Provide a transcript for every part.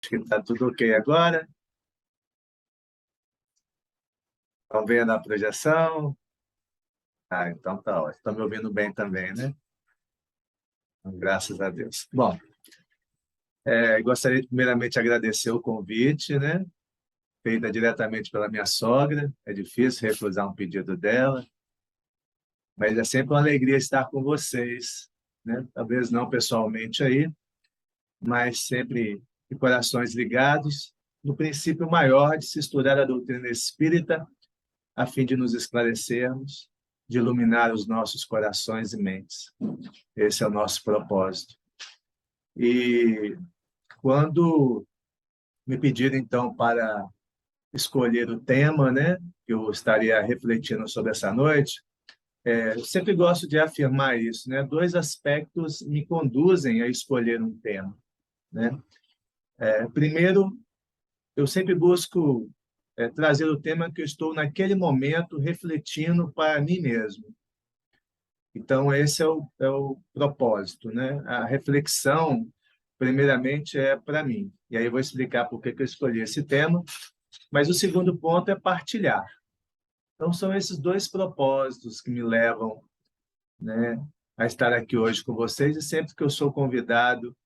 Acho que está tudo ok agora. Estão vendo a projeção? Ah, então tá ótimo. Estão me ouvindo bem também, né? Então, graças a Deus. Bom, gostaria de primeiramente agradecer o convite, né? Feita diretamente pela minha sogra. É difícil recusar um pedido dela, mas é sempre uma alegria estar com vocês, né? Talvez não pessoalmente aí, mas sempre de corações ligados no princípio maior de se estudar a doutrina espírita a fim de nos esclarecermos, de iluminar os nossos corações e mentes. Esse é o nosso propósito. E quando me pediram, então, para escolher o tema, né, que eu estaria refletindo sobre essa noite, eu sempre gosto de afirmar isso, né? Dois aspectos me conduzem a escolher um tema, né? Primeiro, eu sempre busco trazer o tema que eu estou naquele momento refletindo para mim mesmo. Então, esse é o propósito, né? A reflexão, primeiramente, é para mim. E aí eu vou explicar por que eu escolhi esse tema. Mas o segundo ponto é partilhar. Então, são esses dois propósitos que me levam, né, a estar aqui hoje com vocês. E sempre que eu sou convidado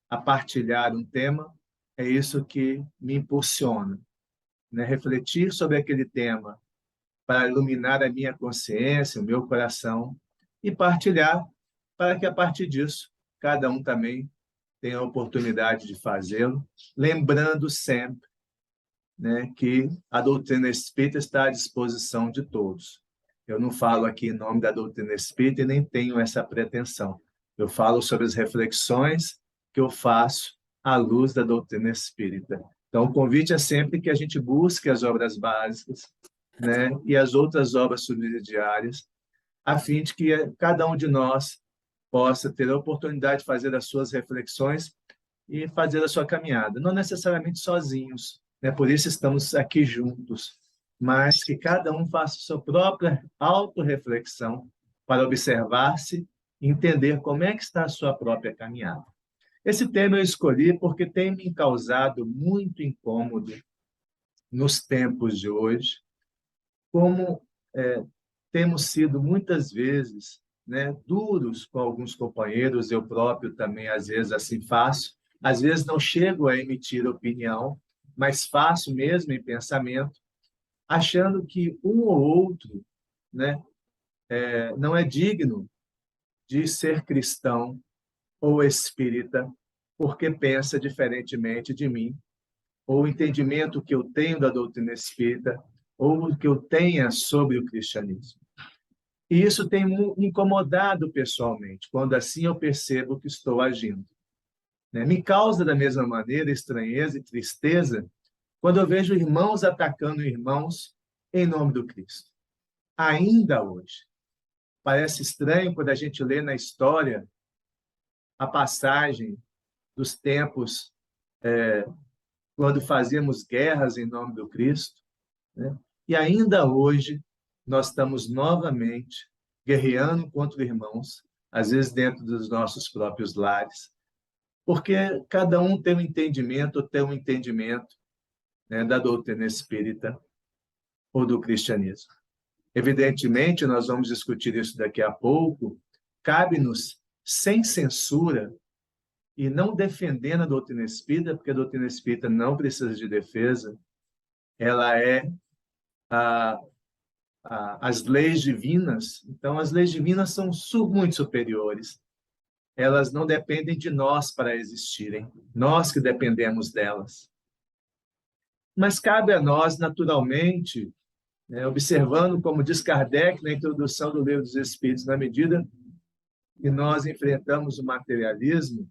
a partilhar um tema, é isso que me impulsiona, né? Refletir sobre aquele tema para iluminar a minha consciência, o meu coração, e partilhar para que, a partir disso, cada um também tenha a oportunidade de fazê-lo, lembrando sempre, né, que a doutrina espírita está à disposição de todos. Eu não falo aqui em nome da doutrina espírita e nem tenho essa pretensão. Eu falo sobre as reflexões que eu faço à luz da doutrina espírita. Então, o convite é sempre que a gente busque as obras básicas, né, e as outras obras subsidiárias, a fim de que cada um de nós possa ter a oportunidade de fazer as suas reflexões e fazer a sua caminhada, não necessariamente sozinhos, né? Por isso estamos aqui juntos, mas que cada um faça sua própria autorreflexão para observar-se e entender como é que está a sua própria caminhada. Esse tema eu escolhi porque tem me causado muito incômodo nos tempos de hoje, como temos sido muitas vezes, né, duros com alguns companheiros, eu próprio também às vezes assim faço, às vezes não chego a emitir opinião, mas faço mesmo em pensamento, achando que um ou outro, né, não é digno de ser cristão ou espírita porque pensa diferentemente de mim, ou o entendimento que eu tenho da doutrina espírita, ou o que eu tenha sobre o cristianismo. E isso tem me incomodado pessoalmente, quando assim eu percebo que estou agindo, né? Me causa da mesma maneira estranheza e tristeza quando eu vejo irmãos atacando irmãos em nome do Cristo. Ainda hoje. Parece estranho quando a gente lê na história a passagem dos tempos quando fazíamos guerras em nome do Cristo, né? E ainda hoje nós estamos novamente guerreando contra irmãos, às vezes dentro dos nossos próprios lares, porque cada um tem um entendimento, né, da doutrina espírita ou do cristianismo. Evidentemente, nós vamos discutir isso daqui a pouco, cabe-nos, sem censura, e não defendendo a doutrina espírita, porque a doutrina espírita não precisa de defesa, ela é as leis divinas. Então, as leis divinas são muito superiores. Elas não dependem de nós para existirem, nós que dependemos delas. Mas cabe a nós, naturalmente, né, observando, como diz Kardec na introdução do Livro dos Espíritos, na medida que nós enfrentamos o materialismo,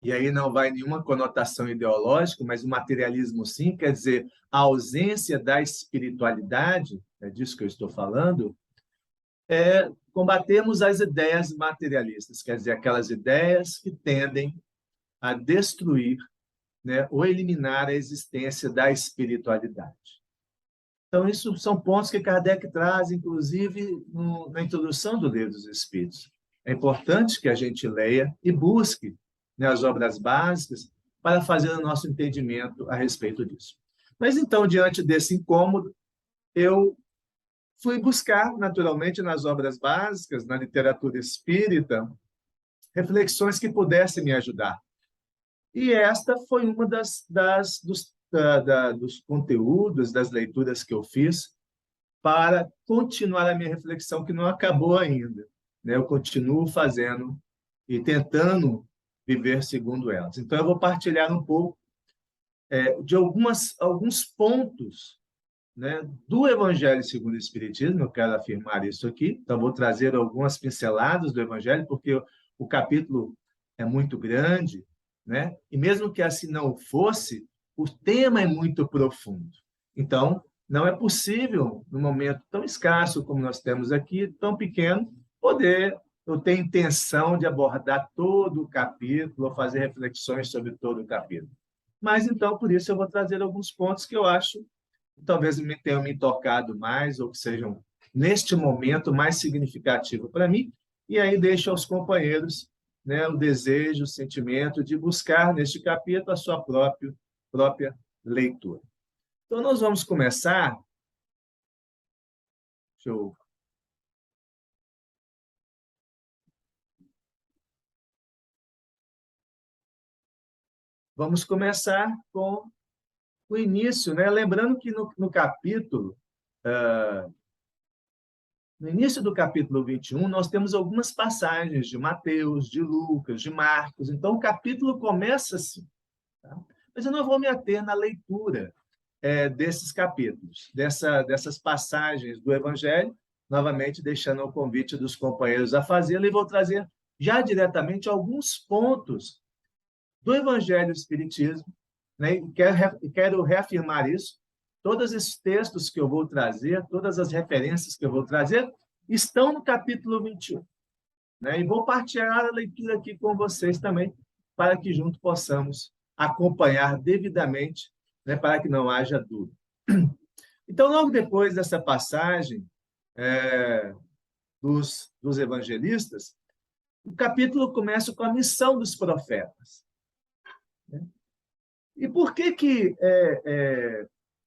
e aí não vai nenhuma conotação ideológica, mas o materialismo sim, quer dizer, a ausência da espiritualidade, é disso que eu estou falando, combatemos as ideias materialistas, quer dizer, aquelas ideias que tendem a destruir, né, ou eliminar a existência da espiritualidade. Então, isso são pontos que Kardec traz, inclusive, na introdução do Livro dos Espíritos. É importante que a gente leia e busque, né, as obras básicas para fazer o nosso entendimento a respeito disso. Mas então, diante desse incômodo, eu fui buscar, naturalmente, nas obras básicas, na literatura espírita, reflexões que pudessem me ajudar. E esta foi uma dos conteúdos, das leituras que eu fiz para continuar a minha reflexão, que não acabou ainda. Eu continuo fazendo e tentando viver segundo elas. Então, eu vou partilhar um pouco de alguns pontos, do Evangelho segundo o Espiritismo. Eu quero afirmar isso aqui. Então, vou trazer algumas pinceladas do Evangelho, porque o capítulo é muito grande, e mesmo que assim não fosse, o tema é muito profundo. Então, não é possível, num momento tão escasso como nós temos aqui, tão pequeno, eu ter intenção de abordar todo o capítulo, ou fazer reflexões sobre todo o capítulo. Mas, então, por isso, eu vou trazer alguns pontos que eu acho que talvez tenham me tocado mais, ou que sejam, neste momento, mais significativos para mim, e aí deixo aos companheiros o desejo, o sentimento de buscar, neste capítulo, a sua própria leitura. Então, nós vamos começar. Vamos começar com o início, Lembrando que no capítulo, no início do capítulo 21, nós temos algumas passagens de Mateus, de Lucas, de Marcos. Então, o capítulo começa assim. Tá? Mas eu não vou me ater na leitura desses capítulos, dessas passagens do Evangelho, novamente deixando o convite dos companheiros a fazê-lo, e vou trazer já diretamente alguns pontos do Evangelho do Espiritismo, e quero reafirmar isso. Todos esses textos que eu vou trazer, todas as referências que eu vou trazer, estão no capítulo 21. E vou partilhar a leitura aqui com vocês também, para que juntos possamos acompanhar devidamente, para que não haja dúvida. Então, logo depois dessa passagem dos evangelistas, o capítulo começa com a missão dos profetas. E por que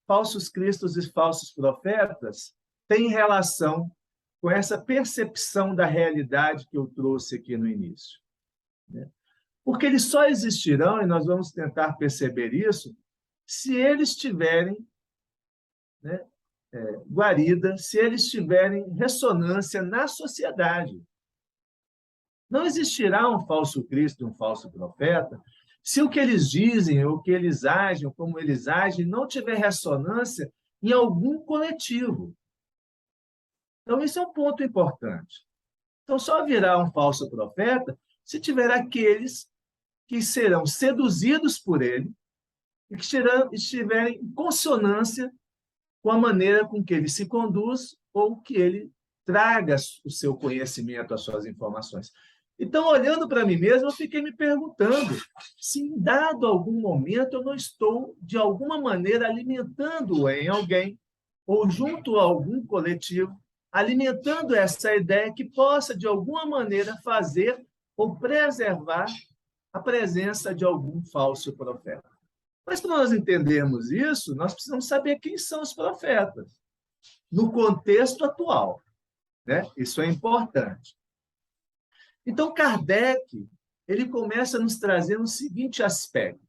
falsos cristos e falsos profetas têm relação com essa percepção da realidade que eu trouxe aqui no início? Porque eles só existirão, e nós vamos tentar perceber isso, se eles tiverem guarida, se eles tiverem ressonância na sociedade. Não existirá um falso Cristo e um falso profeta se o que eles dizem, ou o que eles agem, como eles agem, não tiver ressonância em algum coletivo. Então, isso é um ponto importante. Então, só virá um falso profeta se tiver aqueles que serão seduzidos por ele e que estiverem em consonância com a maneira com que ele se conduz ou que ele traga o seu conhecimento, as suas informações. Então, olhando para mim mesmo, eu fiquei me perguntando se, em dado algum momento, eu não estou, de alguma maneira, alimentando em alguém, ou junto a algum coletivo, alimentando essa ideia que possa, de alguma maneira, fazer ou preservar a presença de algum falso profeta. Mas, para nós entendermos isso, nós precisamos saber quem são os profetas, no contexto atual. Isso é importante. Então, Kardec, ele começa a nos trazer o seguinte aspecto.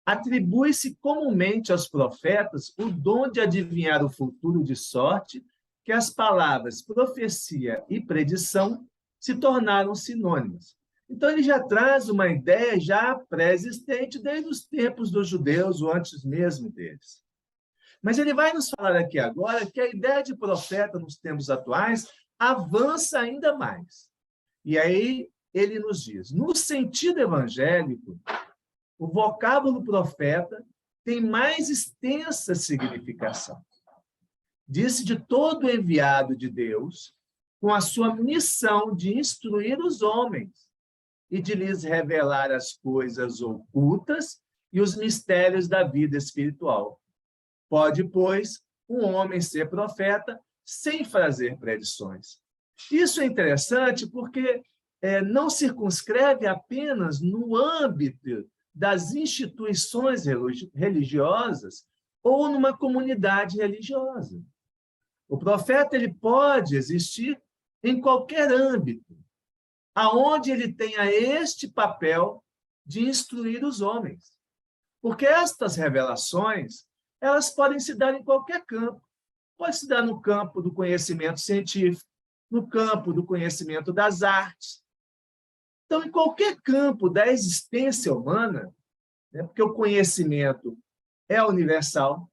Atribui-se comumente aos profetas o dom de adivinhar o futuro de sorte que as palavras profecia e predição se tornaram sinônimas. Então, ele já traz uma ideia já pré-existente desde os tempos dos judeus, ou antes mesmo deles. Mas ele vai nos falar aqui agora que a ideia de profeta nos tempos atuais avança ainda mais. E aí ele nos diz, no sentido evangélico, o vocábulo profeta tem mais extensa significação. Diz de todo enviado de Deus, com a sua missão de instruir os homens e de lhes revelar as coisas ocultas e os mistérios da vida espiritual. Pode, pois, um homem ser profeta sem fazer predições. Isso é interessante porque não circunscreve apenas no âmbito das instituições religiosas ou numa comunidade religiosa. O profeta ele pode existir em qualquer âmbito, aonde ele tenha este papel de instruir os homens. Porque estas revelações, elas podem se dar em qualquer campo. Pode se dar no campo do conhecimento científico, no campo do conhecimento das artes. Então, em qualquer campo da existência humana, né, porque o conhecimento é universal,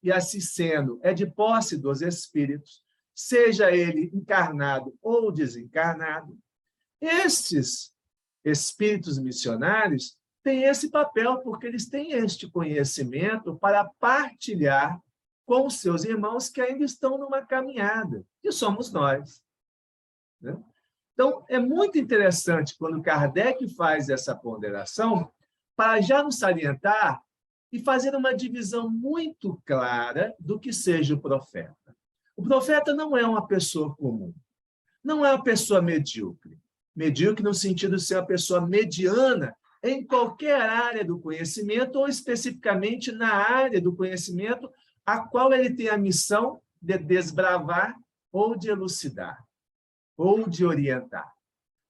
e assim sendo, é de posse dos espíritos, seja ele encarnado ou desencarnado. Estes espíritos missionários têm esse papel, porque eles têm este conhecimento para partilhar com os seus irmãos que ainda estão numa caminhada, que somos nós. Né? Então, é muito interessante quando Kardec faz essa ponderação, para já nos salientar e fazer uma divisão muito clara do que seja o profeta. O profeta não é uma pessoa comum, não é uma pessoa medíocre. Medíocre no sentido de ser uma pessoa mediana em qualquer área do conhecimento, ou especificamente na área do conhecimento a qual ele tem a missão de desbravar ou de elucidar, ou de orientar.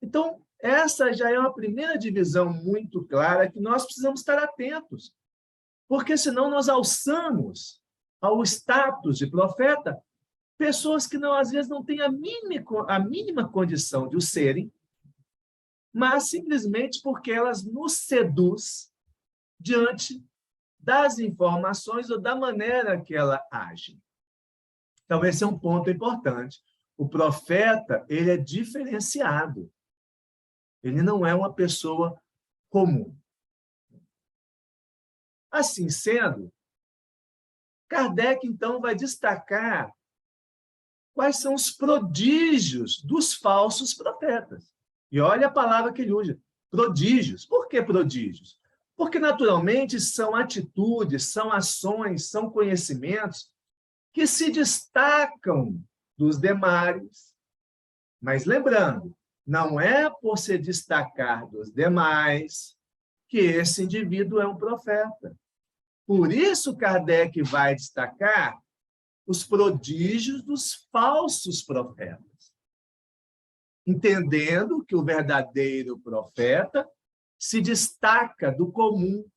Então, essa já é uma primeira divisão muito clara que nós precisamos estar atentos, porque senão nós alçamos ao status de profeta pessoas que, não, às vezes, não têm a mínima condição de o serem, mas simplesmente porque elas nos seduzem diante das informações ou da maneira que ela age. Então, esse é um ponto importante. O profeta, ele é diferenciado. Ele não é uma pessoa comum. Assim sendo, Kardec, então, vai destacar quais são os prodígios dos falsos profetas. E olha a palavra que ele usa, prodígios. Por que prodígios? Porque, naturalmente, são atitudes, são ações, são conhecimentos que se destacam dos demais. Mas, lembrando, não é por se destacar dos demais que esse indivíduo é um profeta. Por isso, Kardec vai destacar os prodígios dos falsos profetas, entendendo que o verdadeiro profeta se destaca do comum,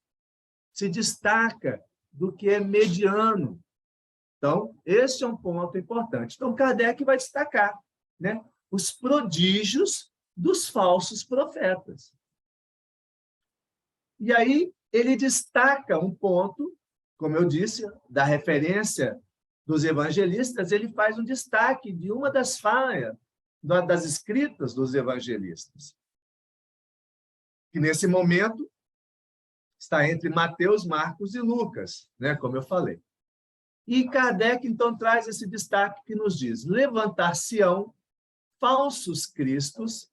se destaca do que é mediano. Então, esse é um ponto importante. Então, Kardec vai destacar, né, os prodígios dos falsos profetas. E aí, ele destaca um ponto, como eu disse, da referência dos evangelistas, ele faz um destaque de uma das falas, das escritas dos evangelistas, que nesse momento está entre Mateus, Marcos e Lucas, né, como eu falei. E Kardec, então, traz esse destaque que nos diz: levantar-se-ão falsos cristos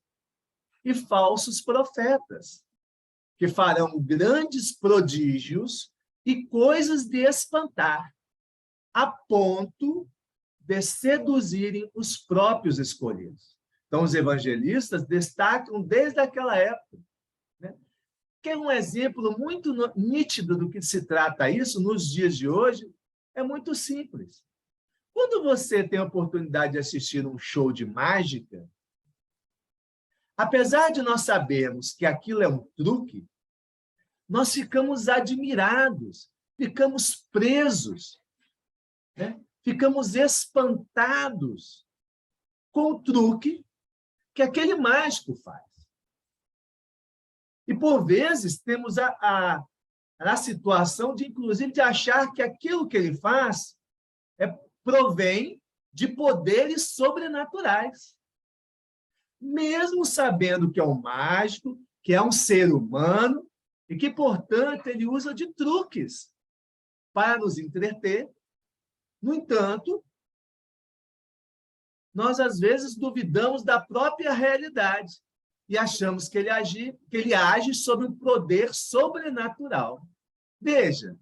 e falsos profetas, que farão grandes prodígios e coisas de espantar, a ponto de seduzirem os próprios escolhidos. Então, os evangelistas destacam desde aquela época. Né? Que é um exemplo muito nítido do que se trata isso nos dias de hoje, é muito simples. Quando você tem a oportunidade de assistir um show de mágica, apesar de nós sabermos que aquilo é um truque, nós ficamos admirados, ficamos presos, né? Ficamos espantados com o truque que aquele mágico faz. E, por vezes, temos a situação de, inclusive, de achar que aquilo que ele faz provém de poderes sobrenaturais. Mesmo sabendo que é um mágico, que é um ser humano, e que, portanto, ele usa de truques para nos entreter. No entanto, nós, às vezes, duvidamos da própria realidade e achamos que ele age sobre um poder sobrenatural. Veja,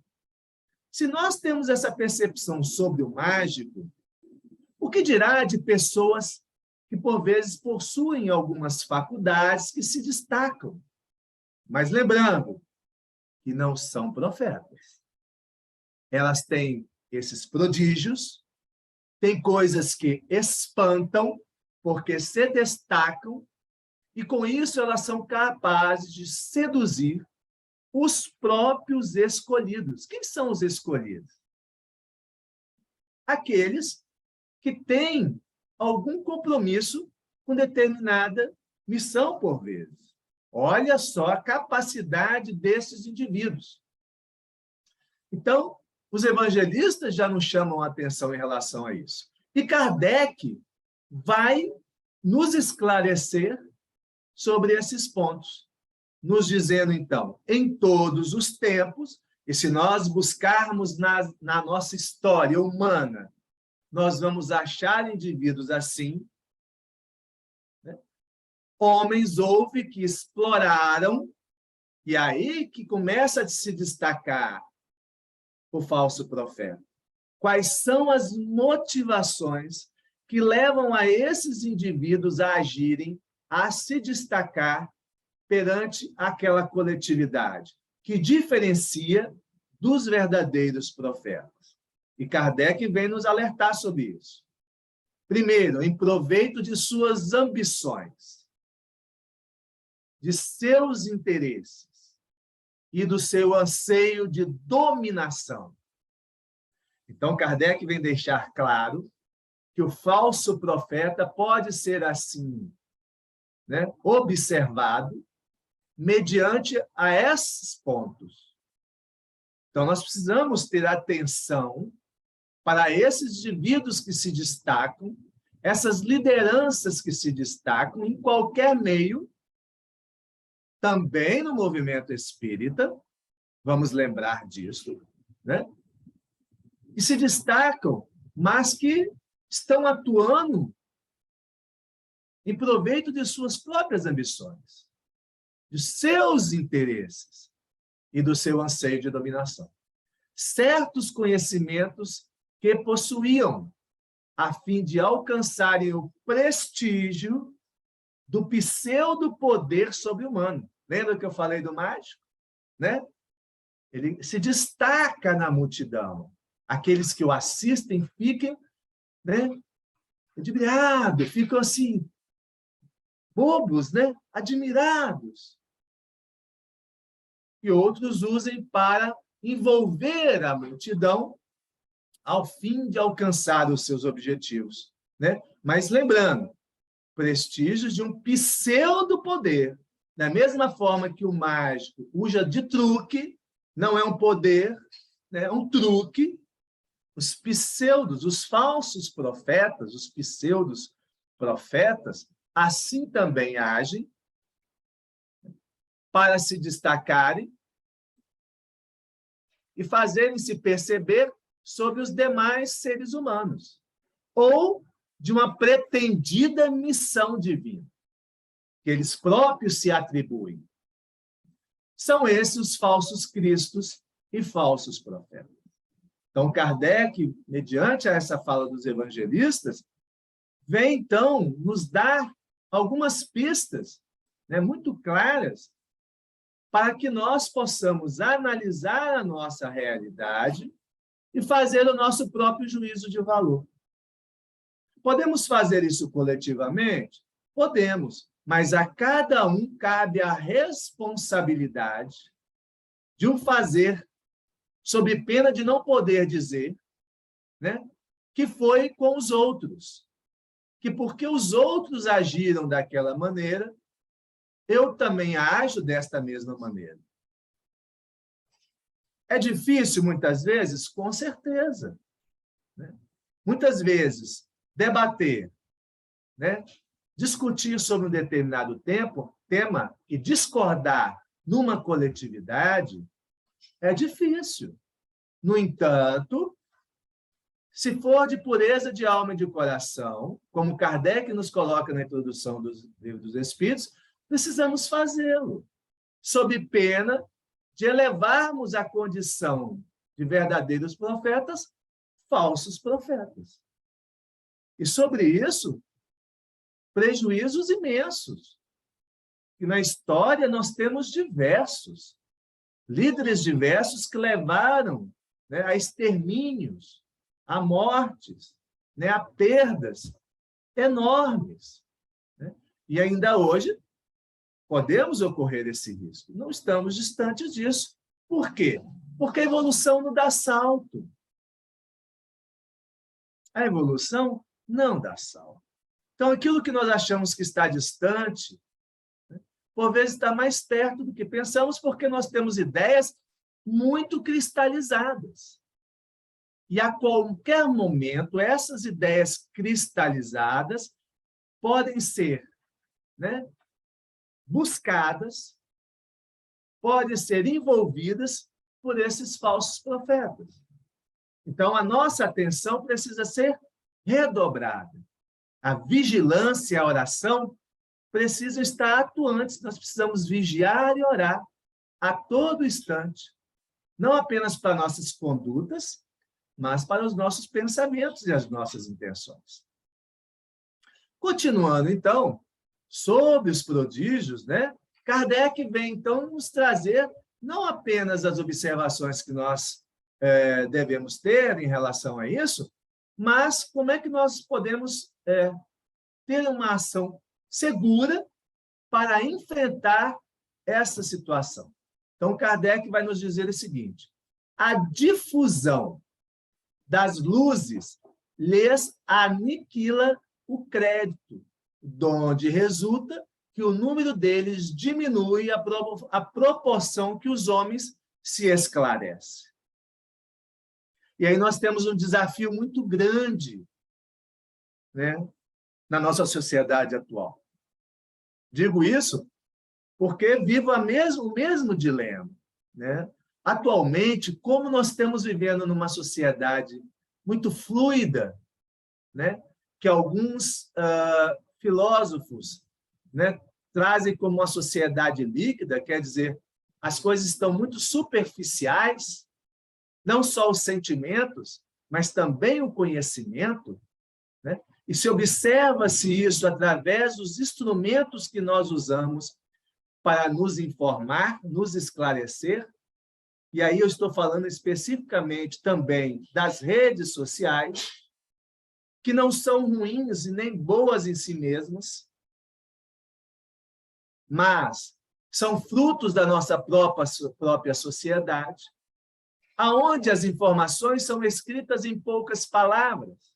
se nós temos essa percepção sobre o mágico, o que dirá de pessoas que, por vezes, possuem algumas faculdades que se destacam? Mas lembrando, que não são profetas. Elas têm esses prodígios, têm coisas que espantam, porque se destacam, e com isso elas são capazes de seduzir os próprios escolhidos. Quem são os escolhidos? Aqueles que têm algum compromisso com determinada missão, por vezes. Olha só a capacidade desses indivíduos. Então, os evangelistas já nos chamam a atenção em relação a isso. E Kardec vai nos esclarecer sobre esses pontos, nos dizendo, então, em todos os tempos, e se nós buscarmos na nossa história humana, nós vamos achar indivíduos assim, né? Homens houve que exploraram, e aí que começa a se destacar o falso profeta. Quais são as motivações que levam a esses indivíduos a agirem, a se destacar perante aquela coletividade, que diferencia dos verdadeiros profetas? E Kardec vem nos alertar sobre isso. Primeiro, em proveito de suas ambições, de seus interesses e do seu anseio de dominação. Então, Kardec vem deixar claro que o falso profeta pode ser assim, né, observado mediante a esses pontos. Então, nós precisamos ter atenção para esses indivíduos que se destacam, essas lideranças que se destacam em qualquer meio, também no movimento espírita, vamos lembrar disso, né? E se destacam, mas que estão atuando em proveito de suas próprias ambições, de seus interesses e do seu anseio de dominação. Certos conhecimentos que possuíam, a fim de alcançarem o prestígio do pseudo-poder sobre-humano. Lembra que eu falei do mágico? Né? Ele se destaca na multidão. Aqueles que o assistem fiquem, né, admirados, ficam assim, bobos, né, admirados. E outros usem para envolver a multidão ao fim de alcançar os seus objetivos, né? Mas lembrando, prestígio de um pseudo-poder. Da mesma forma que o mágico usa de truque, não é um poder, né? É um truque. Os pseudos, os falsos profetas, os pseudos profetas, assim também agem para se destacarem e fazerem-se perceber sobre os demais seres humanos, ou de uma pretendida missão divina, que eles próprios se atribuem. São esses os falsos cristos e falsos profetas. Então, Kardec, mediante essa fala dos evangelistas, vem, então, nos dar algumas pistas, né, muito claras, para que nós possamos analisar a nossa realidade e fazer o nosso próprio juízo de valor. Podemos fazer isso coletivamente? Podemos, mas a cada um cabe a responsabilidade de um fazer sob pena de não poder dizer, né, que foi com os outros, que porque os outros agiram daquela maneira, eu também ajo desta mesma maneira. É difícil, muitas vezes? Com certeza. Né? Muitas vezes, debater, né, discutir sobre um determinado tema e discordar numa coletividade é difícil. No entanto, se for de pureza de alma e de coração, como Kardec nos coloca na introdução dos Livros dos Espíritos, precisamos fazê-lo, sob pena de elevarmos a condição de verdadeiros profetas, falsos profetas. E sobre isso, prejuízos imensos. E na história nós temos diversos. líderes diversos que levaram, né, a extermínios, a mortes, né, a perdas enormes, né? E ainda hoje podemos ocorrer esse risco. Não estamos distantes disso. Por quê? Porque a evolução não dá salto. A evolução não dá salto. Então, aquilo que nós achamos que está distante, né, por vezes está mais perto do que pensamos, porque nós temos ideias muito cristalizadas. E a qualquer momento, essas ideias cristalizadas podem ser, né, buscadas, podem ser envolvidas por esses falsos profetas. Então, a nossa atenção precisa ser redobrada. A vigilância e a oração precisam estar atuantes. Nós precisamos vigiar e orar a todo instante, não apenas para nossas condutas, mas para os nossos pensamentos e as nossas intenções. Continuando, então, sobre os prodígios, né? Kardec vem, então, nos trazer não apenas as observações que nós devemos ter em relação a isso, mas como é que nós podemos ter uma ação segura para enfrentar essa situação. Então, Kardec vai nos dizer o seguinte: a difusão das luzes lhes aniquila o crédito, donde resulta que o número deles diminui à proporção que os homens se esclarecem. E aí nós temos um desafio muito grande, né, na nossa sociedade atual. Digo isso porque vivo o mesmo dilema, né? Atualmente, como nós estamos vivendo numa sociedade muito fluida, né, que alguns filósofos, né, trazem como uma sociedade líquida, quer dizer, as coisas estão muito superficiais, não só os sentimentos, mas também o conhecimento, né? E se observa-se isso através dos instrumentos que nós usamos para nos informar, nos esclarecer. E aí eu estou falando especificamente também das redes sociais, que não são ruins e nem boas em si mesmas, mas são frutos da nossa própria sociedade, aonde as informações são escritas em poucas palavras,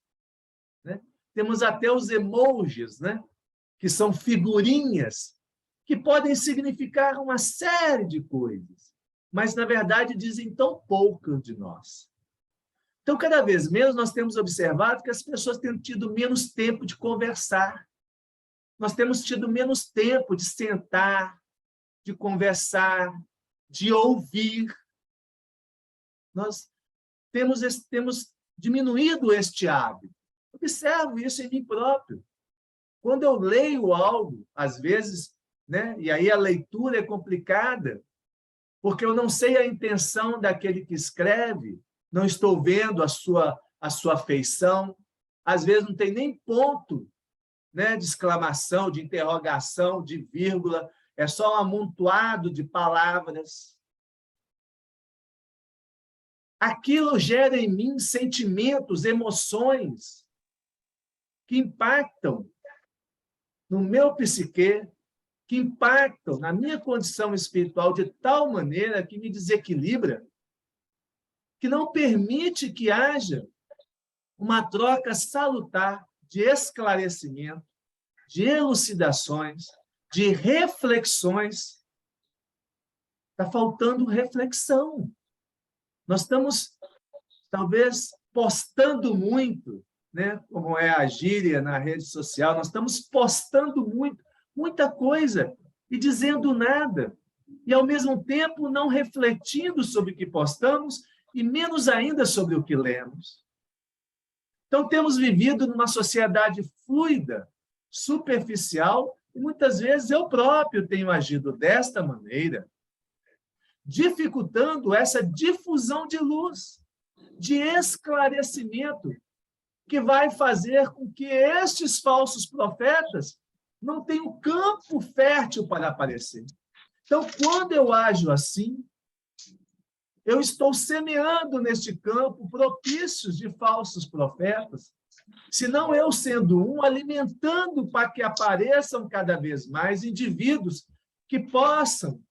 né? Temos até os emojis, né, que são figurinhas que podem significar uma série de coisas, mas, na verdade, dizem tão pouco de nós. Então, cada vez menos, nós temos observado que as pessoas têm tido menos tempo de conversar. Nós temos tido menos tempo de sentar, de conversar, de ouvir. Nós temos diminuído este hábito. Observo isso em mim próprio. Quando eu leio algo, às vezes, né, e aí a leitura é complicada, porque eu não sei a intenção daquele que escreve, não estou vendo a sua feição, às vezes não tem nem ponto, né, de exclamação, de interrogação, de vírgula, é só um amontoado de palavras. Aquilo gera em mim sentimentos, emoções que impactam no meu psique, que impactam na minha condição espiritual de tal maneira que me desequilibra, que não permite que haja uma troca salutar de esclarecimento, de elucidações, de reflexões. Está faltando reflexão. Nós estamos, talvez, postando muito, né, como é a gíria na rede social, nós estamos postando muita coisa e dizendo nada, e, ao mesmo tempo, não refletindo sobre o que postamos e menos ainda sobre o que lemos. Então, temos vivido numa sociedade fluida, superficial, e muitas vezes eu próprio tenho agido desta maneira, dificultando essa difusão de luz, de esclarecimento, que vai fazer com que estes falsos profetas não tenham campo fértil para aparecer. Então, quando eu ajo assim, eu estou semeando neste campo propícios de falsos profetas, senão eu, sendo um, alimentando para que apareçam cada vez mais indivíduos que possam,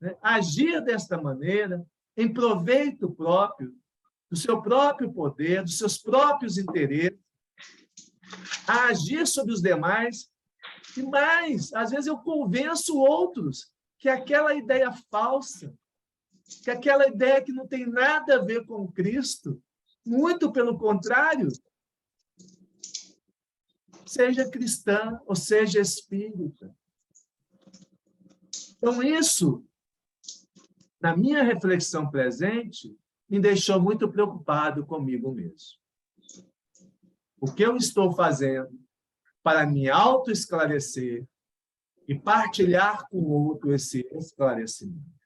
né, agir desta maneira, em proveito próprio, do seu próprio poder, dos seus próprios interesses, a agir sobre os demais. E mais, às vezes eu convenço outros que aquela ideia falsa, que aquela ideia que não tem nada a ver com Cristo, muito pelo contrário, seja cristã ou seja espírita. Então, isso, na minha reflexão presente, me deixou muito preocupado comigo mesmo. O que eu estou fazendo para me autoesclarecer e partilhar com o outro esse esclarecimento?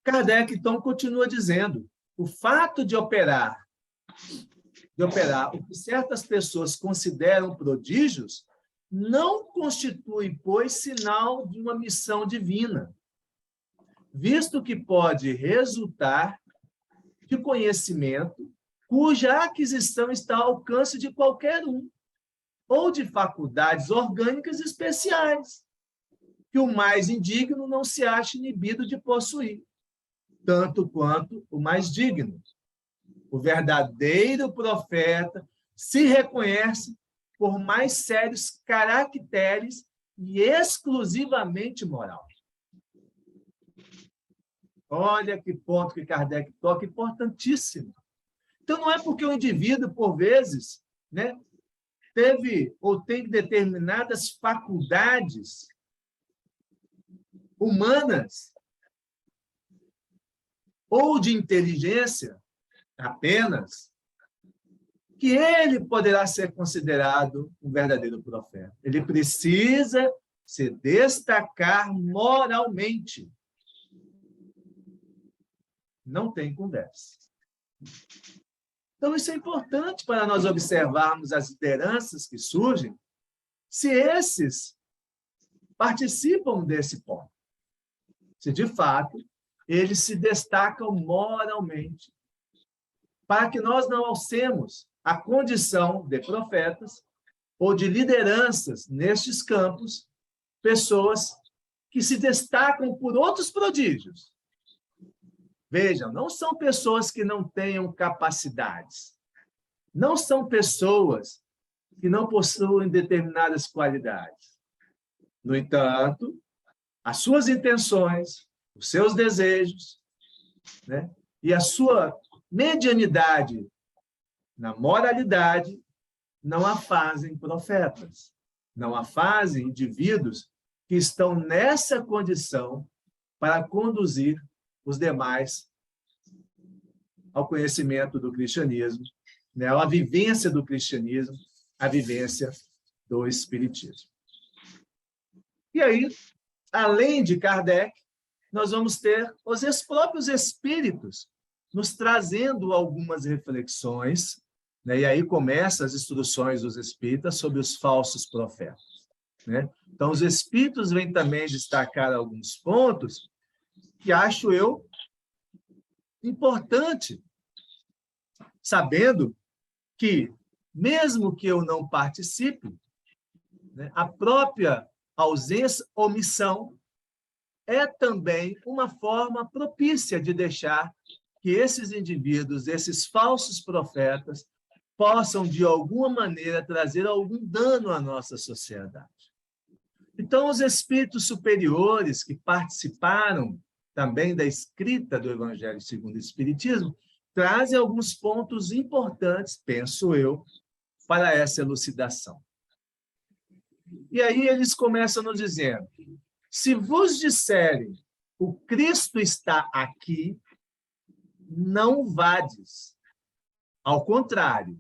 Kardec, então, continua dizendo, o fato de operar o que certas pessoas consideram prodígios não constitui, pois, sinal de uma missão divina, visto que pode resultar de conhecimento cuja aquisição está ao alcance de qualquer um, ou de faculdades orgânicas especiais, que o mais indigno não se acha inibido de possuir, tanto quanto o mais digno. O verdadeiro profeta se reconhece por mais sérios caracteres e exclusivamente moral. Olha que ponto que Kardec toca, importantíssimo. Então, não é porque o indivíduo, por vezes, né, teve ou tem determinadas faculdades humanas ou de inteligência apenas, que ele poderá ser considerado um verdadeiro profeta. Ele precisa se destacar moralmente. Não tem conversa. Então, isso é importante para nós observarmos as lideranças que surgem, se esses participam desse ponto. Se, de fato, eles se destacam moralmente, para que nós não alcemos a condição de profetas ou de lideranças nestes campos, pessoas que se destacam por outros prodígios. Vejam, não são pessoas que não tenham capacidades, não são pessoas que não possuem determinadas qualidades. No entanto, as suas intenções, os seus desejos, né, e a sua medianidade na moralidade não a fazem profetas, não a fazem indivíduos que estão nessa condição para conduzir os demais ao conhecimento do cristianismo, né, à vivência do cristianismo, à vivência do espiritismo. E aí, além de Kardec, nós vamos ter os próprios espíritos nos trazendo algumas reflexões, né? E aí começam as instruções dos espíritas sobre os falsos profetas, né? Então, os espíritos vêm também destacar alguns pontos que acho eu importante, sabendo que, mesmo que eu não participe, né, a própria ausência, omissão, é também uma forma propícia de deixar que esses indivíduos, esses falsos profetas, possam, de alguma maneira, trazer algum dano à nossa sociedade. Então, os espíritos superiores que participaram também da escrita do Evangelho segundo o Espiritismo, trazem alguns pontos importantes, penso eu, para essa elucidação. E aí eles começam nos dizendo: se vos disserem o Cristo está aqui, não vades. Ao contrário,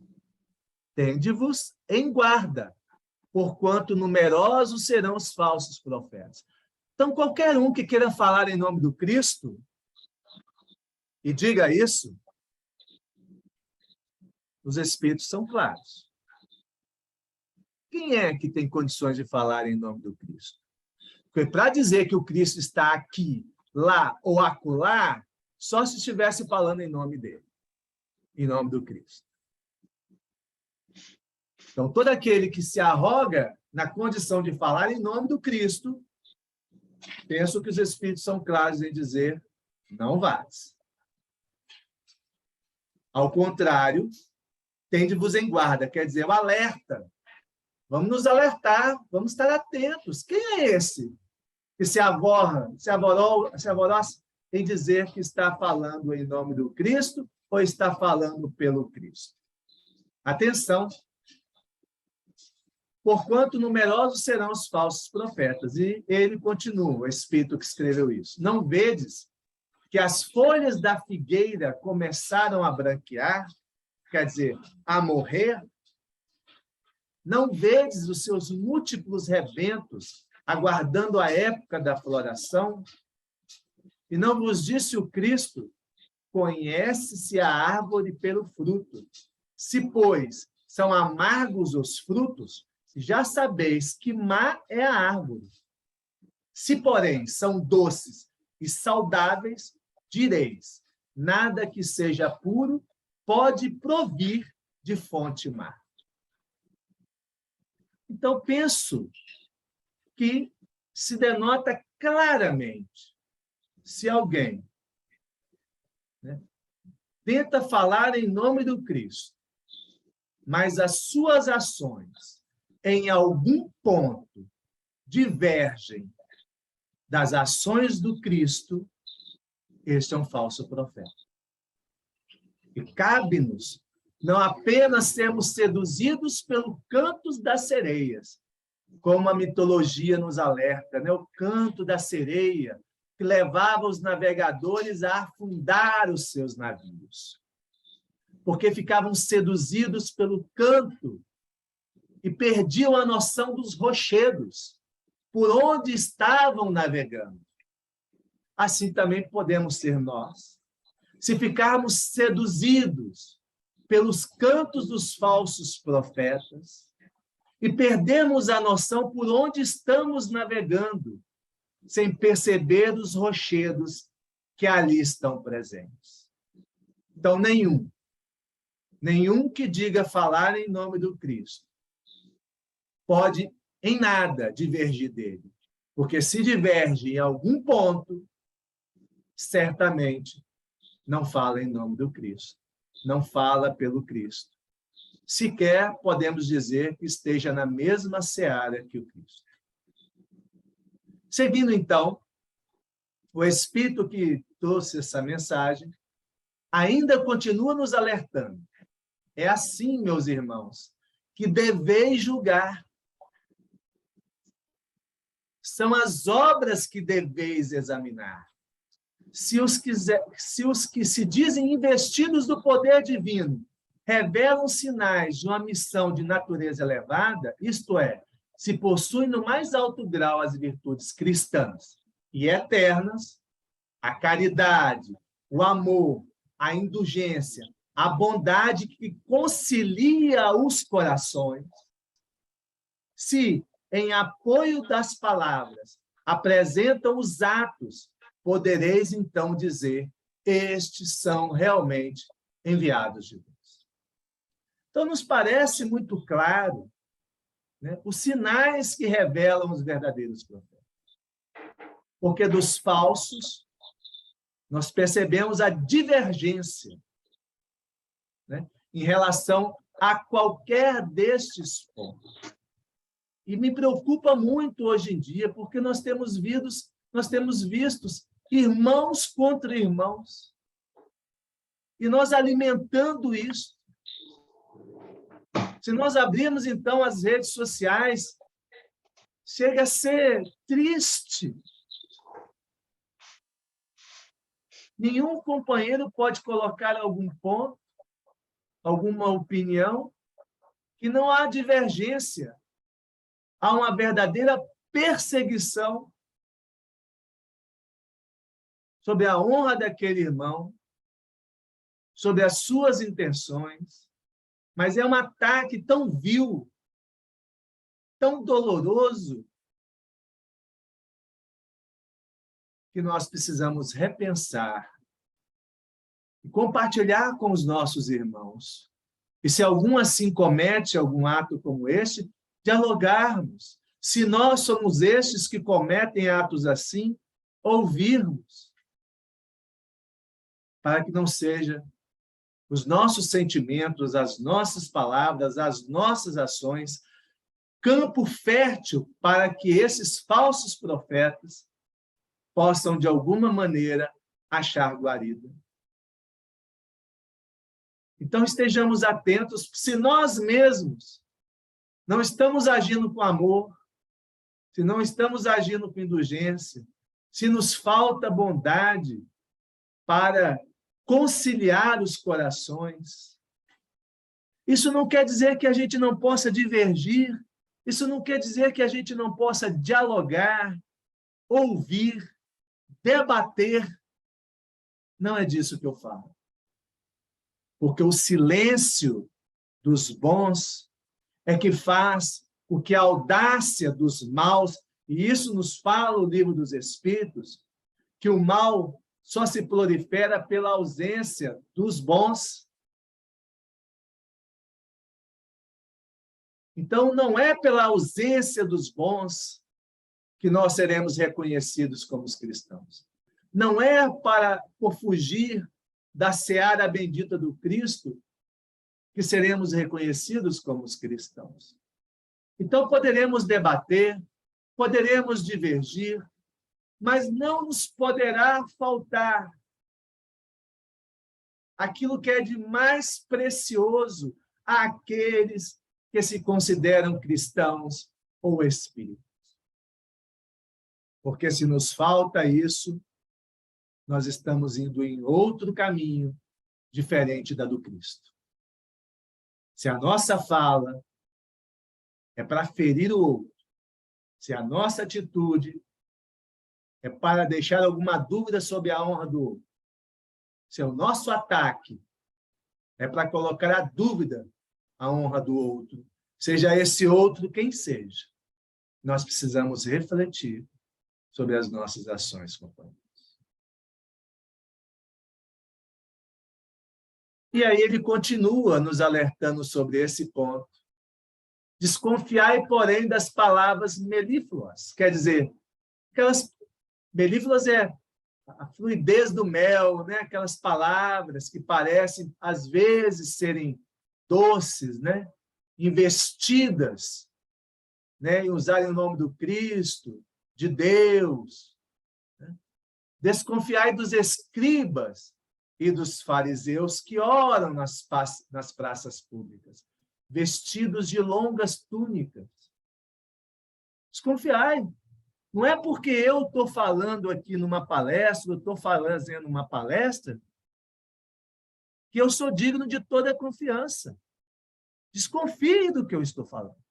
tende-vos em guarda, porquanto numerosos serão os falsos profetas. Então, qualquer um que queira falar em nome do Cristo e diga isso, os espíritos são claros. Quem é que tem condições de falar em nome do Cristo? Porque para dizer que o Cristo está aqui, lá ou acolá, só se estivesse falando em nome dele, em nome do Cristo. Então, todo aquele que se arroga na condição de falar em nome do Cristo, penso que os Espíritos são claros em dizer, não vás. Ao contrário, tende-vos em guarda, quer dizer, o alerta. Vamos nos alertar, vamos estar atentos. Quem é esse que se alvoroça em dizer que está falando em nome do Cristo ou está falando pelo Cristo? Atenção! Porquanto numerosos serão os falsos profetas. E ele continua, o Espírito que escreveu isso. Não vedes que as folhas da figueira começaram a branquear, quer dizer, a morrer? Não vedes os seus múltiplos rebentos aguardando a época da floração? E não vos disse o Cristo, conhece-se a árvore pelo fruto. Se, pois, são amargos os frutos, já sabeis que má é a árvore. Se, porém, são doces e saudáveis, direis, nada que seja puro pode provir de fonte má. Então, penso que se denota claramente se alguém, né, tenta falar em nome do Cristo, mas as suas ações, em algum ponto, divergem das ações do Cristo, este é um falso profeta. E cabe-nos não apenas sermos seduzidos pelo canto das sereias, como a mitologia nos alerta, né? O canto da sereia, que levava os navegadores a afundar os seus navios, porque ficavam seduzidos pelo canto e perdiam a noção dos rochedos, por onde estavam navegando. Assim também podemos ser nós. Se ficarmos seduzidos pelos cantos dos falsos profetas e perdermos a noção por onde estamos navegando, sem perceber os rochedos que ali estão presentes. Então, nenhum que diga falar em nome do Cristo pode em nada divergir dele, porque se diverge em algum ponto, certamente não fala em nome do Cristo, não fala pelo Cristo. Sequer podemos dizer que esteja na mesma seara que o Cristo. Seguindo, então, o Espírito que trouxe essa mensagem ainda continua nos alertando. É assim, meus irmãos, que deveis julgar. São as obras que deveis examinar. Se os que se dizem investidos do poder divino revelam sinais de uma missão de natureza elevada, isto é, se possuem no mais alto grau as virtudes cristãs e eternas, a caridade, o amor, a indulgência, a bondade que concilia os corações, se, em apoio das palavras, apresentam os atos, podereis então dizer, estes são realmente enviados de Deus. Então, nos parece muito claro, né, os sinais que revelam os verdadeiros profetas. Porque dos falsos, nós percebemos a divergência, né, em relação a qualquer destes pontos. E me preocupa muito hoje em dia, porque nós temos visto irmãos contra irmãos. E nós alimentando isso. Se nós abrirmos, então, as redes sociais, chega a ser triste. Nenhum companheiro pode colocar algum ponto, alguma opinião, que não há divergência. Há uma verdadeira perseguição sobre a honra daquele irmão, sobre as suas intenções, mas é um ataque tão vil, tão doloroso, que nós precisamos repensar e compartilhar com os nossos irmãos. E se algum assim comete algum ato como este, dialogarmos. Se nós somos estes que cometem atos assim, ouvirmos, para que não seja os nossos sentimentos, as nossas palavras, as nossas ações, campo fértil para que esses falsos profetas possam, de alguma maneira, achar guarida. Então, estejamos atentos, se nós mesmos não estamos agindo com amor, se não estamos agindo com indulgência, se nos falta bondade para conciliar os corações, isso não quer dizer que a gente não possa divergir, isso não quer dizer que a gente não possa dialogar, ouvir, debater. Não é disso que eu falo. Porque o silêncio dos bons é que faz com que a audácia dos maus, e isso nos fala o livro dos Espíritos, que o mal só se prolifera pela ausência dos bons. Então, não é pela ausência dos bons que nós seremos reconhecidos como os cristãos. Não é por fugir da seara bendita do Cristo que seremos reconhecidos como os cristãos. Então, poderemos debater, poderemos divergir, mas não nos poderá faltar aquilo que é de mais precioso àqueles que se consideram cristãos ou espíritos. Porque se nos falta isso, nós estamos indo em outro caminho diferente da do Cristo. Se a nossa fala é para ferir o outro, se a nossa atitude é para deixar alguma dúvida sobre a honra do outro, se o nosso ataque é para colocar a dúvida a honra do outro, seja esse outro quem seja, nós precisamos refletir sobre as nossas ações, companheiros. E aí ele continua nos alertando sobre esse ponto. Desconfiai, porém, das palavras melífluas. Quer dizer, aquelas melífluas é a fluidez do mel, né? Aquelas palavras que parecem, às vezes, serem doces, né? Investidas, né? Em usarem o nome do Cristo, de Deus. Né? Desconfiai dos escribas e dos fariseus que oram nas praças públicas, vestidos de longas túnicas. Desconfiai. Não é porque eu estou falando aqui numa palestra, eu estou fazendo uma palestra, que eu sou digno de toda a confiança. Desconfie do que eu estou falando.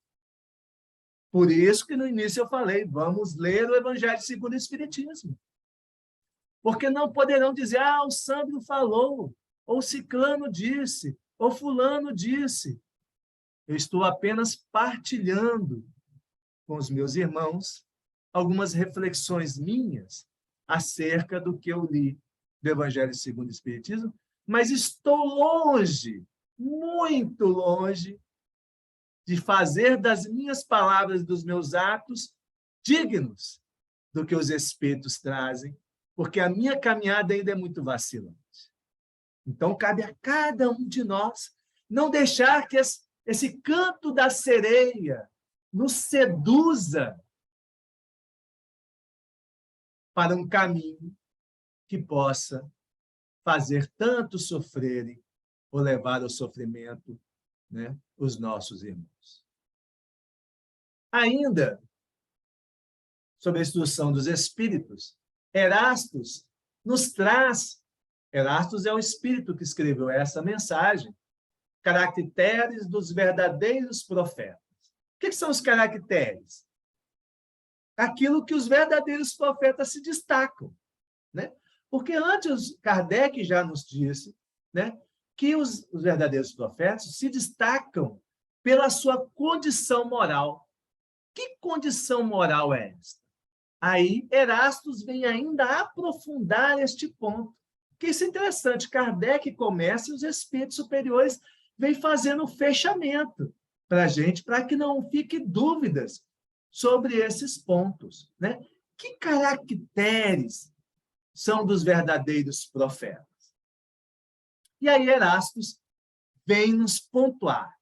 Por isso que no início eu falei, vamos ler o Evangelho segundo o Espiritismo. Porque não poderão dizer, o Sandro falou, ou Ciclano disse, ou Fulano disse. Eu estou apenas partilhando com os meus irmãos algumas reflexões minhas acerca do que eu li do Evangelho segundo o Espiritismo, mas estou longe, muito longe, de fazer das minhas palavras e dos meus atos dignos do que os Espíritos trazem, porque a minha caminhada ainda é muito vacilante. Então, cabe a cada um de nós não deixar que esse canto da sereia nos seduza para um caminho que possa fazer tanto sofrerem ou levar ao sofrimento, né, os nossos irmãos. Ainda, sobre a instrução dos espíritos, Erastus nos traz, Erastus é o espírito que escreveu essa mensagem, caracteres dos verdadeiros profetas. O que são os caracteres? Aquilo que os verdadeiros profetas se destacam, né? Porque antes Kardec já nos disse, né, que os verdadeiros profetas se destacam pela sua condição moral. Que condição moral é esta? Aí, Erastus vem ainda aprofundar este ponto. Que isso é interessante. Kardec começa e os espíritos superiores vêm fazendo o fechamento para a gente, para que não fique dúvidas sobre esses pontos, né? Que caracteres são dos verdadeiros profetas? E aí, Erastus vem nos pontuar.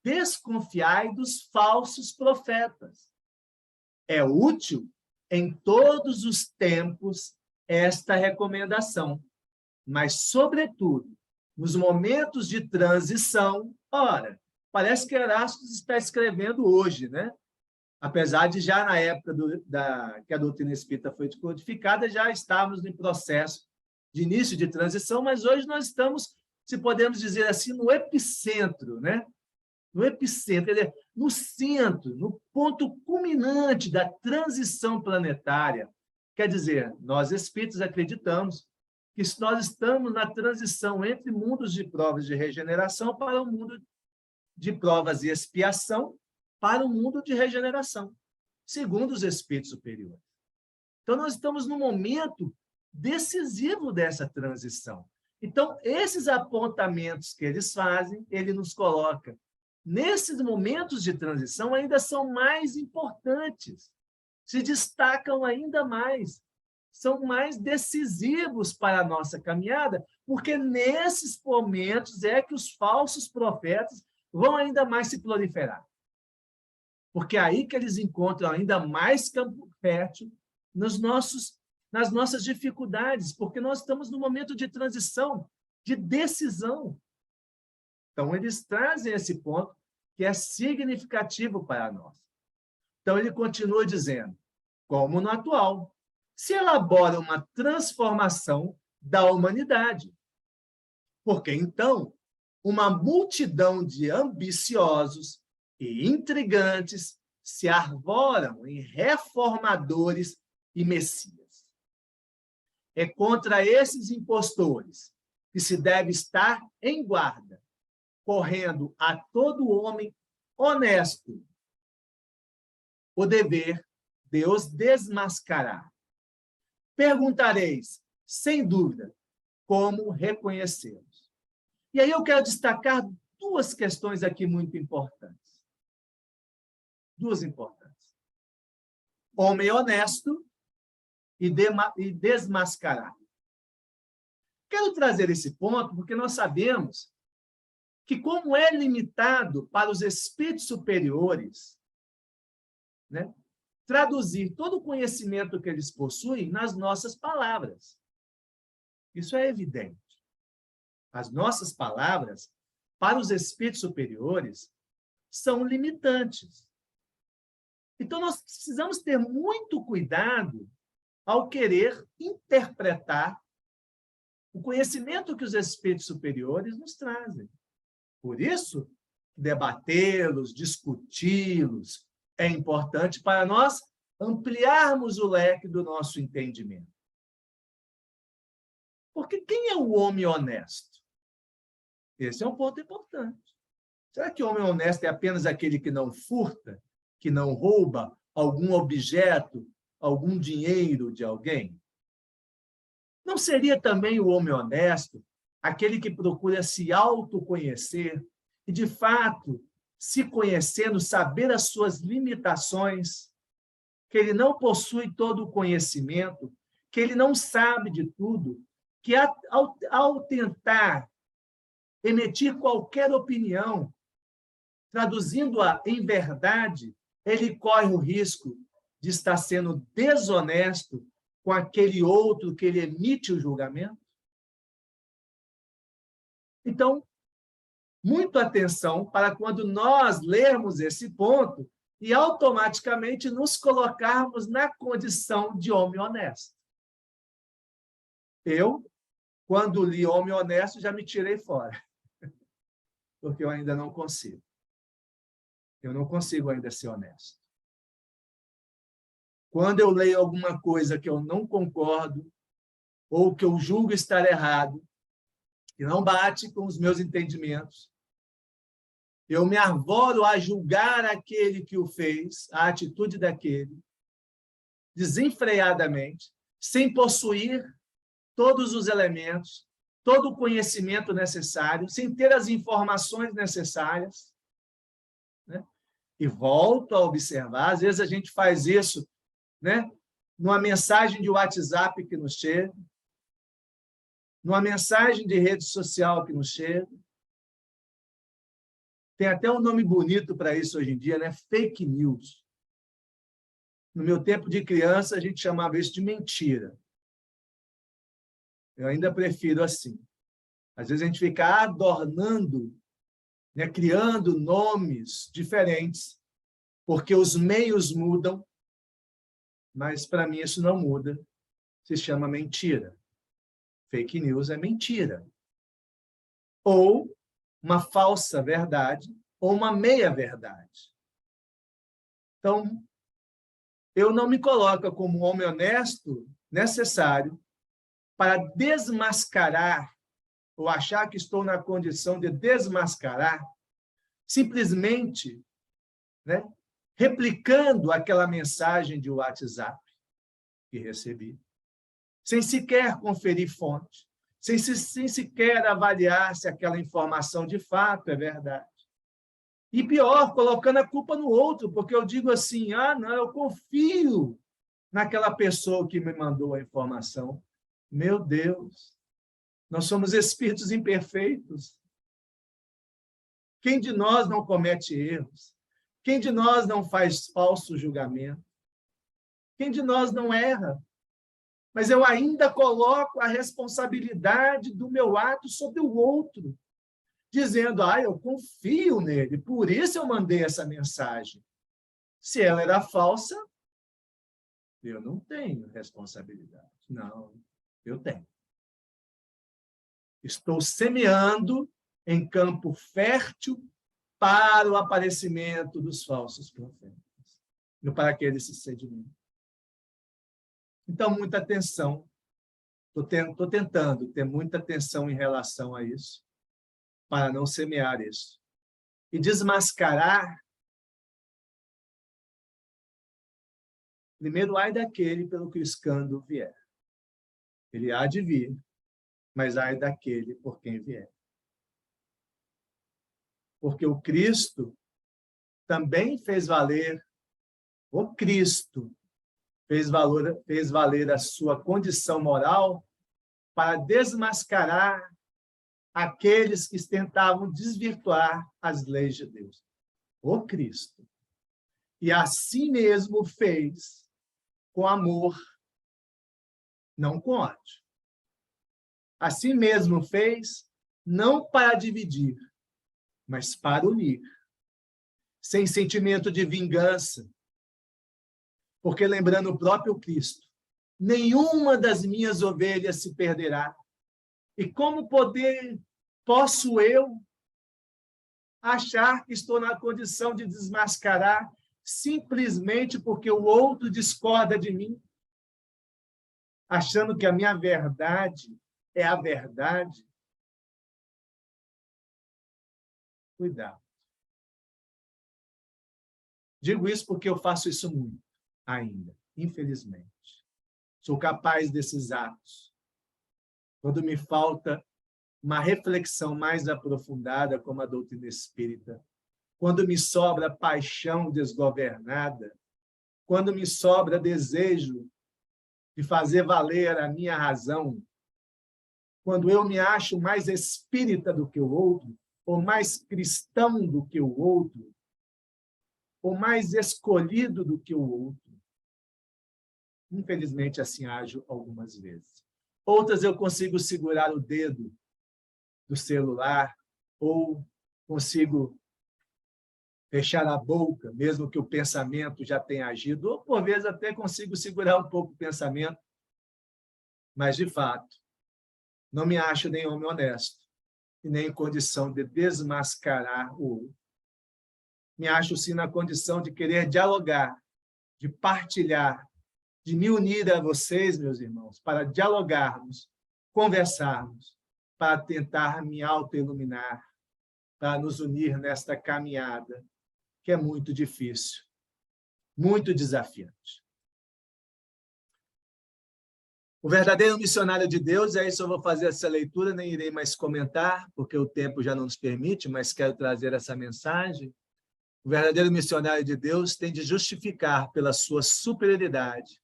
Desconfiai dos falsos profetas. É útil em todos os tempos esta recomendação, mas, sobretudo, nos momentos de transição. Ora, parece que Erastus está escrevendo hoje, né? Apesar de já na época que a doutrina espírita foi codificada, já estávamos em processo de início de transição, mas hoje nós estamos, se podemos dizer assim, no epicentro, né? No epicentro, no centro, no ponto culminante da transição planetária. Quer dizer, nós espíritos acreditamos que nós estamos na transição entre mundos de provas de regeneração para o mundo de provas e expiação, para o mundo de regeneração, segundo os espíritos superiores. Então, nós estamos no momento decisivo dessa transição. Então, esses apontamentos que eles fazem, ele nos coloca nesses momentos de transição, ainda são mais importantes, se destacam ainda mais, são mais decisivos para a nossa caminhada, porque nesses momentos é que os falsos profetas vão ainda mais se proliferar. Porque é aí que eles encontram ainda mais campo fértil nas nossas dificuldades, porque nós estamos no momento de transição, de decisão. Então, eles trazem esse ponto que é significativo para nós. Então, ele continua dizendo, como no atual, se elabora uma transformação da humanidade. Porque, então, uma multidão de ambiciosos e intrigantes se arvoram em reformadores e messias. É contra esses impostores que se deve estar em guarda, correndo a todo homem honesto o dever de os desmascarar. Perguntareis, sem dúvida, como reconhecê-los. E aí eu quero destacar duas questões aqui muito importantes. Duas importantes. Homem honesto e desmascarar. Quero trazer esse ponto porque nós sabemos que, como é limitado para os espíritos superiores, né, traduzir todo o conhecimento que eles possuem nas nossas palavras. Isso é evidente. As nossas palavras, para os espíritos superiores, são limitantes. Então, nós precisamos ter muito cuidado ao querer interpretar o conhecimento que os espíritos superiores nos trazem. Por isso, debatê-los, discuti-los, é importante para nós ampliarmos o leque do nosso entendimento. Porque quem é o homem honesto? Esse é um ponto importante. Será que o homem honesto é apenas aquele que não furta, que não rouba algum objeto, algum dinheiro de alguém? Não seria também o homem honesto aquele que procura se autoconhecer e, de fato, se conhecendo, saber as suas limitações, que ele não possui todo o conhecimento, que ele não sabe de tudo, que ao tentar emitir qualquer opinião, traduzindo-a em verdade, ele corre o risco de estar sendo desonesto com aquele outro que ele emite o julgamento? Então, muita atenção para quando nós lermos esse ponto e automaticamente nos colocarmos na condição de homem honesto. Eu, quando li homem honesto, já me tirei fora, porque eu ainda não consigo. Eu não consigo ainda ser honesto. Quando eu leio alguma coisa que eu não concordo, ou que eu julgo estar errado, que não bate com os meus entendimentos, eu me arvoro a julgar aquele que o fez, a atitude daquele, desenfreadamente, sem possuir todos os elementos, todo o conhecimento necessário, sem ter as informações necessárias, né? E volto a observar, às vezes a gente faz isso, né? Numa mensagem de WhatsApp que nos chega, numa mensagem de rede social que nos chega. Tem até um nome bonito para isso hoje em dia, né? Fake news. No meu tempo de criança, a gente chamava isso de mentira. Eu ainda prefiro assim. Às vezes a gente fica adornando, né? Criando nomes diferentes, porque os meios mudam, mas para mim isso não muda. Se chama mentira. Fake news é mentira. Ou uma falsa verdade, ou uma meia-verdade. Então, eu não me coloco como um homem honesto necessário para desmascarar, ou achar que estou na condição de desmascarar, simplesmente, né, replicando aquela mensagem de WhatsApp que recebi, sem sequer conferir fonte, sem sequer avaliar se aquela informação de fato é verdade. E pior, colocando a culpa no outro, porque eu digo assim, não, eu confio naquela pessoa que me mandou a informação. Meu Deus, nós somos espíritos imperfeitos. Quem de nós não comete erros? Quem de nós não faz falso julgamento? Quem de nós não erra? Mas eu ainda coloco a responsabilidade do meu ato sobre o outro, dizendo, eu confio nele, por isso eu mandei essa mensagem. Se ela era falsa, eu não tenho responsabilidade. Não, eu tenho. Estou semeando em campo fértil para o aparecimento dos falsos profetas, e para que eles se sedimentem. Então, muita atenção. Estou tentando ter muita atenção em relação a isso, para não semear isso. E desmascarar, primeiro, ai daquele pelo que o escândalo vier. Ele há de vir, mas ai daquele por quem vier. Porque o Cristo também fez valer, o Cristo fez valer a sua condição moral para desmascarar aqueles que tentavam desvirtuar as leis de Deus. O Cristo. E assim mesmo fez com amor, não com ódio. Assim mesmo fez, não para dividir, mas para unir, sem sentimento de vingança. Porque, lembrando o próprio Cristo, nenhuma das minhas ovelhas se perderá. E como posso eu achar que estou na condição de desmascarar simplesmente porque o outro discorda de mim, achando que a minha verdade é a verdade? Cuidado. Digo isso porque eu faço isso muito ainda, infelizmente. Sou capaz desses atos. Quando me falta uma reflexão mais aprofundada, como a doutrina espírita, quando me sobra paixão desgovernada, quando me sobra desejo de fazer valer a minha razão, quando eu me acho mais espírita do que o outro, ou mais cristão do que o outro, ou mais escolhido do que o outro. Infelizmente, assim ajo algumas vezes. Outras eu consigo segurar o dedo do celular, ou consigo fechar a boca, mesmo que o pensamento já tenha agido, ou, por vezes, até consigo segurar um pouco o pensamento, mas, de fato, não me acho nem homem honesto, e nem em condição de desmascarar o outro. Me acho, sim, na condição de querer dialogar, de partilhar, de me unir a vocês, meus irmãos, para dialogarmos, conversarmos, para tentar me autoiluminar, para nos unir nesta caminhada, que é muito difícil, muito desafiante. O verdadeiro missionário de Deus, aí só vou fazer essa leitura, nem irei mais comentar, porque o tempo já não nos permite, mas quero trazer essa mensagem. O verdadeiro missionário de Deus tem de justificar pela sua superioridade,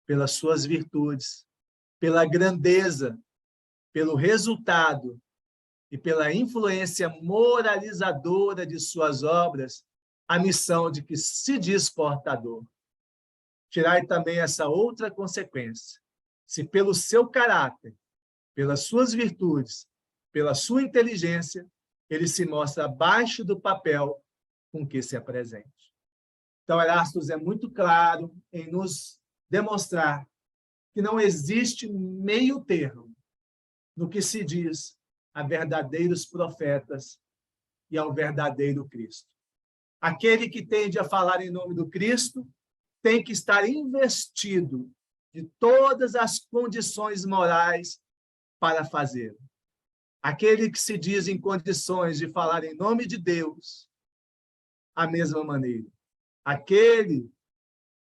pelas suas virtudes, pela grandeza, pelo resultado e pela influência moralizadora de suas obras, a missão de que se diz portador. Tirai também essa outra consequência. Se pelo seu caráter, pelas suas virtudes, pela sua inteligência, ele se mostra abaixo do papel com que se apresente. Então, Erastus é muito claro em nos demonstrar que não existe meio termo no que se diz a verdadeiros profetas e ao verdadeiro Cristo. Aquele que tende a falar em nome do Cristo tem que estar investido de todas as condições morais para fazer. Aquele que se diz em condições de falar em nome de Deus, a mesma maneira. Aquele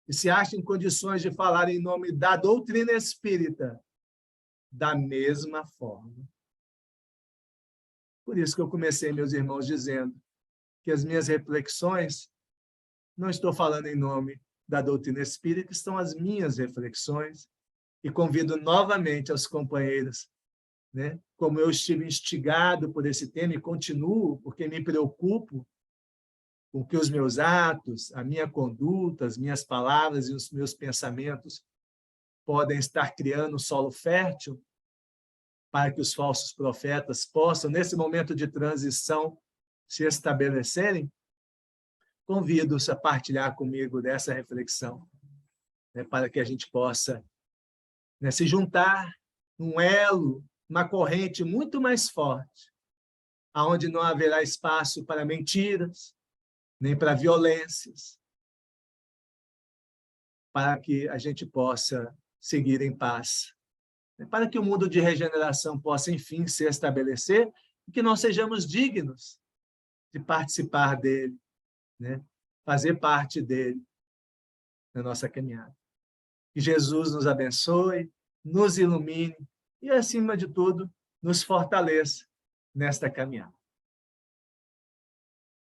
que se acha em condições de falar em nome da doutrina espírita, da mesma forma. Por isso que eu comecei, meus irmãos, dizendo que as minhas reflexões, não estou falando em nome da doutrina espírita, estão as minhas reflexões, e convido novamente aos companheiros, né? Como eu estive instigado por esse tema e continuo, porque me preocupo com que os meus atos, a minha conduta, as minhas palavras e os meus pensamentos podem estar criando um solo fértil para que os falsos profetas possam, nesse momento de transição, se estabelecerem. Convido-os a partilhar comigo dessa reflexão, né, para que a gente possa, né, se juntar num elo, uma corrente muito mais forte, aonde não haverá espaço para mentiras, nem para violências, para que a gente possa seguir em paz, para que o mundo de regeneração possa, enfim, se estabelecer e que nós sejamos dignos de participar dele, né? Fazer parte dele na nossa caminhada. Que Jesus nos abençoe, nos ilumine e, acima de tudo, nos fortaleça nesta caminhada.